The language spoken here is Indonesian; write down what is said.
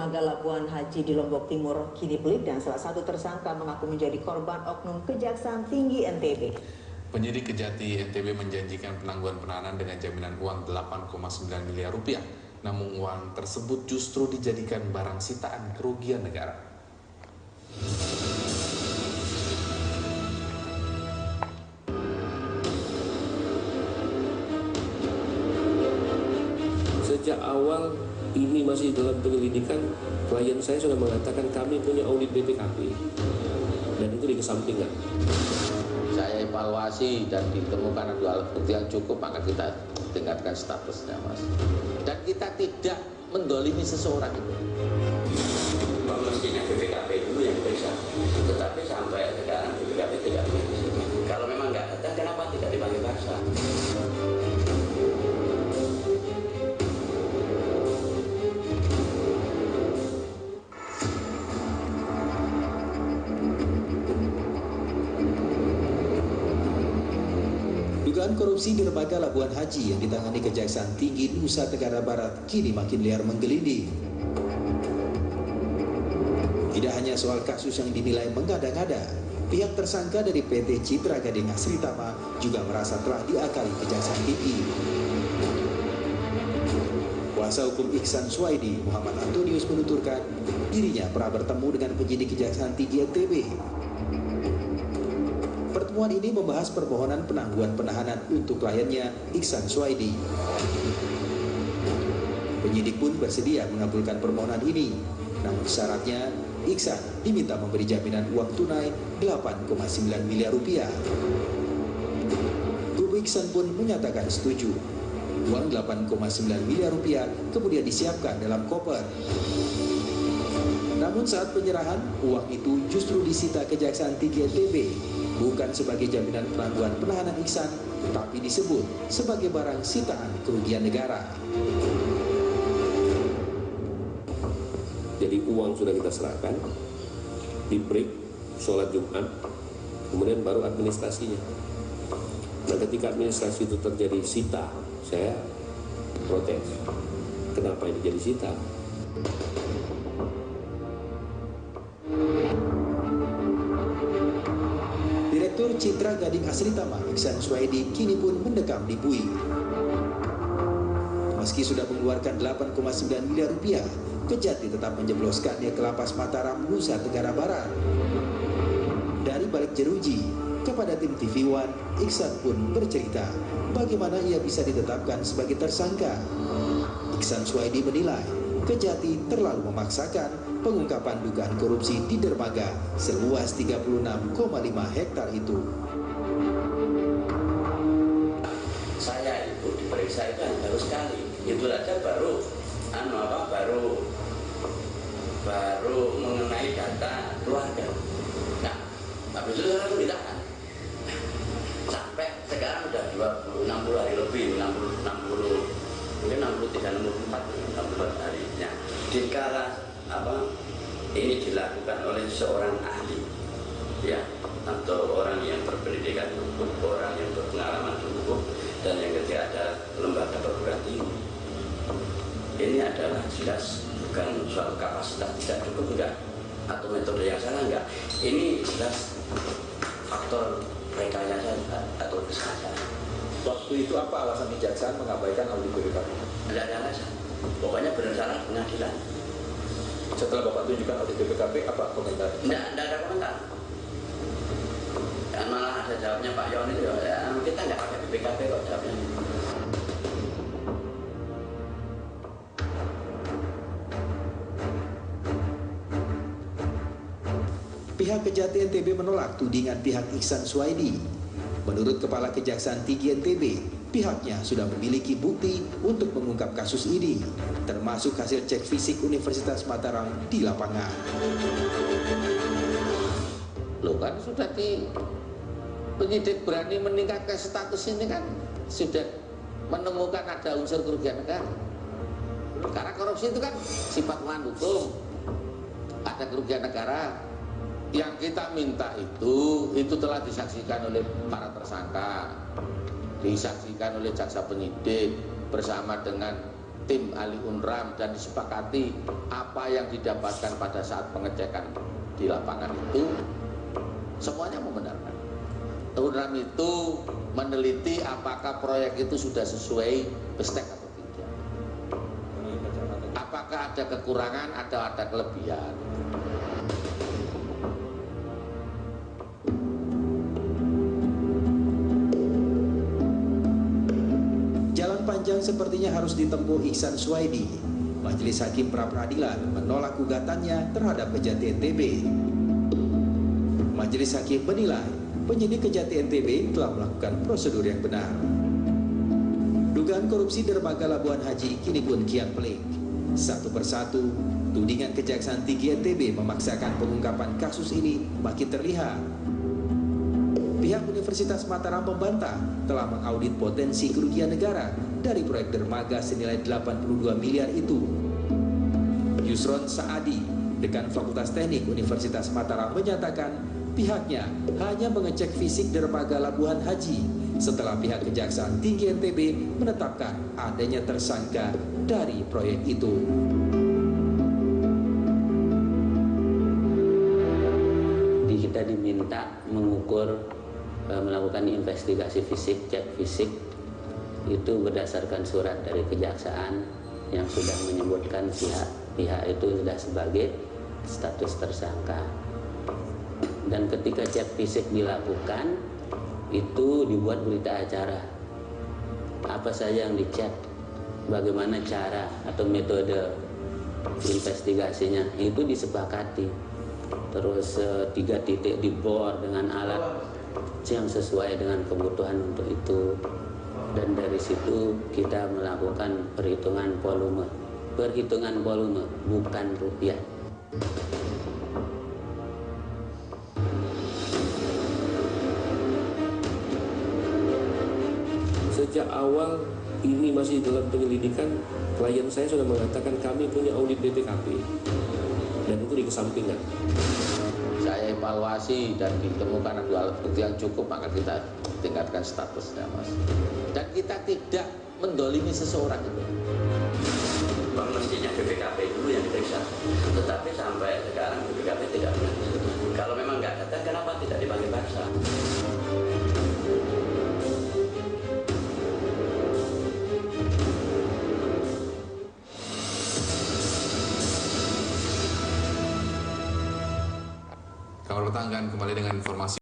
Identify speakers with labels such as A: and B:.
A: Dermaga Labuan Haji di Lombok Timur kini pelik dan salah satu tersangka mengaku menjadi korban oknum Kejaksaan Tinggi NTB.
B: Penyidik Kejati NTB menjanjikan penangguhan penahanan dengan jaminan uang 8,9 miliar rupiah. Namun uang tersebut justru dijadikan barang sitaan kerugian negara.
C: Sejak awal ini masih dalam penyelidikan, klien saya sudah mengatakan kami punya audit BPKP dan itu dikesampingkan.
D: Saya evaluasi dan ditemukan ada alat bukti yang cukup, maka kita tingkatkan statusnya, Mas. Dan kita tidak mendolimi seseorang itu.
E: Mestinya BPKP dulu yang diperiksa, tetapi sampai sekarang BPKP tidak diperiksa. Kalau memang nggak datang, kenapa tidak dipanggil paksa?
F: Dugaan korupsi di Dermaga Labuan Haji yang ditangani Kejaksaan Tinggi Nusa Tenggara Barat kini makin liar menggelinding. Tidak hanya soal kasus yang dinilai mengada-ngada, pihak tersangka dari PT Citra Gading Asritama juga merasa telah diakali Kejaksaan Tinggi. Kuasa hukum Iksan Suwaidi, Muhammad Antonius menuturkan dirinya pernah bertemu dengan penyidik Kejaksaan Tinggi NTB. Pertemuan ini membahas permohonan penangguhan penahanan untuk kliennya Iksan Suwaidi. Penyidik pun bersedia mengabulkan permohonan ini, namun syaratnya Iksan diminta memberi jaminan uang tunai 8,9 miliar rupiah. Kubu Iksan pun menyatakan setuju. Uang 8,9 miliar rupiah kemudian disiapkan dalam koper. Namun saat penyerahan, uang itu justru disita Kejaksaan Tinggi NTB, bukan sebagai jaminan penangguhan penahanan Iksan, tapi disebut sebagai barang sitaan kerugian negara.
C: Jadi uang sudah kita serahkan, di break, sholat Jumat, kemudian baru administrasinya. Nah ketika administrasi itu terjadi sita, saya protes. Kenapa ini jadi sita?
F: Direktur Citra Gading Asritama, Iksan Suwaidi, kini pun mendekam di Bui. Meski sudah mengeluarkan 8,9 miliar rupiah, Kejati tetap menjebloskannya ke Lapas Mataram, Nusa Tenggara Barat. Dari balik jeruji, kepada tim TV One, Iksan pun bercerita bagaimana ia bisa ditetapkan sebagai tersangka. Iksan Suwaidi menilai Kejati terlalu memaksakan pengungkapan dugaan korupsi di dermaga seluas 36,5 hektar itu.
E: Saya itu diperiksa itu hanya baru sekali, itu aja baru mengenai data keluarga. Nah, habis itu saya ditahan. Sampai sekarang sudah 60 hari lebih, 60, mungkin 63, 64 harinya. Dikala ini dilakukan oleh seorang ahli, ya, atau orang yang berpendidikan hukum, orang yang berpengalaman hukum, dan yang ketiga ada lembaga perguruan tinggi. Ini adalah jelas bukan soal kapasitas tidak cukup enggak, atau metode yang salah enggak. Ini jelas faktor rekayasa atau kesalahan.
F: Waktu itu apa alasan Kejaksaan mengabaikan audit BPKP?
E: Tidak ada alasan. Pokoknya bersalah pengadilan.
F: Setelah Bapak tunjukkan audit BPKP, apa komentar?
E: Tidak ada komentar. Dan malah ada jawabnya Pak Yon itu, ya, kita nggak pakai BPKP kok jawabnya.
F: Pihak Kejati NTB menolak tudingan pihak Iksan Suwaidi. Menurut Kepala Kejaksaan Tinggi NTB, pihaknya sudah memiliki bukti untuk mengungkap kasus ini, termasuk hasil cek fisik Universitas Mataram di lapangan.
D: Loh kan sudah penyidik berani meningkatkan status ini kan sudah menemukan ada unsur kerugian negara. Karena korupsi itu kan sifat melawan hukum, ada kerugian negara. Yang kita minta itu telah disaksikan oleh para tersangka, disaksikan oleh jaksa penyidik bersama dengan tim ahli UNRAM dan disepakati apa yang didapatkan pada saat pengecekan di lapangan itu semuanya membenarkan. UNRAM itu meneliti apakah proyek itu sudah sesuai bestek atau tidak. Apakah ada kekurangan atau ada kelebihan.
F: Jalan panjang sepertinya harus ditempuh Ihsan Suwaidi. Majelis Hakim Pra-Peradilan menolak gugatannya terhadap Kejati NTB. Majelis Hakim menilai penyidik Kejati NTB telah melakukan prosedur yang benar. Dugaan korupsi dermaga Labuan Haji kini pun kian pelik. Satu persatu, tudingan Kejaksaan Tinggi NTB memaksakan pengungkapan kasus ini makin terlihat. Pihak Universitas Mataram membantah telah mengaudit potensi kerugian negara dari proyek dermaga senilai 82 miliar itu. Yusron Saadi, Dekan Fakultas Teknik Universitas Mataram menyatakan pihaknya hanya mengecek fisik dermaga Labuan Haji setelah pihak Kejaksaan Tinggi NTB menetapkan adanya tersangka dari proyek itu.
E: Kita diminta mengukur, melakukan investigasi fisik, cek fisik itu berdasarkan surat dari kejaksaan yang sudah menyebutkan pihak itu sudah sebagai status tersangka. Dan ketika cek fisik dilakukan itu dibuat berita acara apa saja yang dicek, bagaimana cara atau metode investigasinya itu disepakati. Terus 3 titik dibor dengan alat yang sesuai dengan kebutuhan untuk itu, dan dari situ kita melakukan perhitungan volume bukan rupiah.
C: Sejak awal ini masih dalam penyelidikan, klien saya sudah mengatakan kami punya audit BPKP dan itu dikesampingkan.
D: Saya evaluasi dan ditemukan ada alat bukti yang cukup, maka kita tingkatkan statusnya, Mas. Dan kita tidak mendolimi seseorang itu.
E: Mestinya BPKP dulu yang diperiksa, tetapi sampai sekarang BPKP tidak pernah. Kalau memang nggak datang, kenapa tidak dipanggil paksa?
B: Kabar Petang akan kembali dengan informasi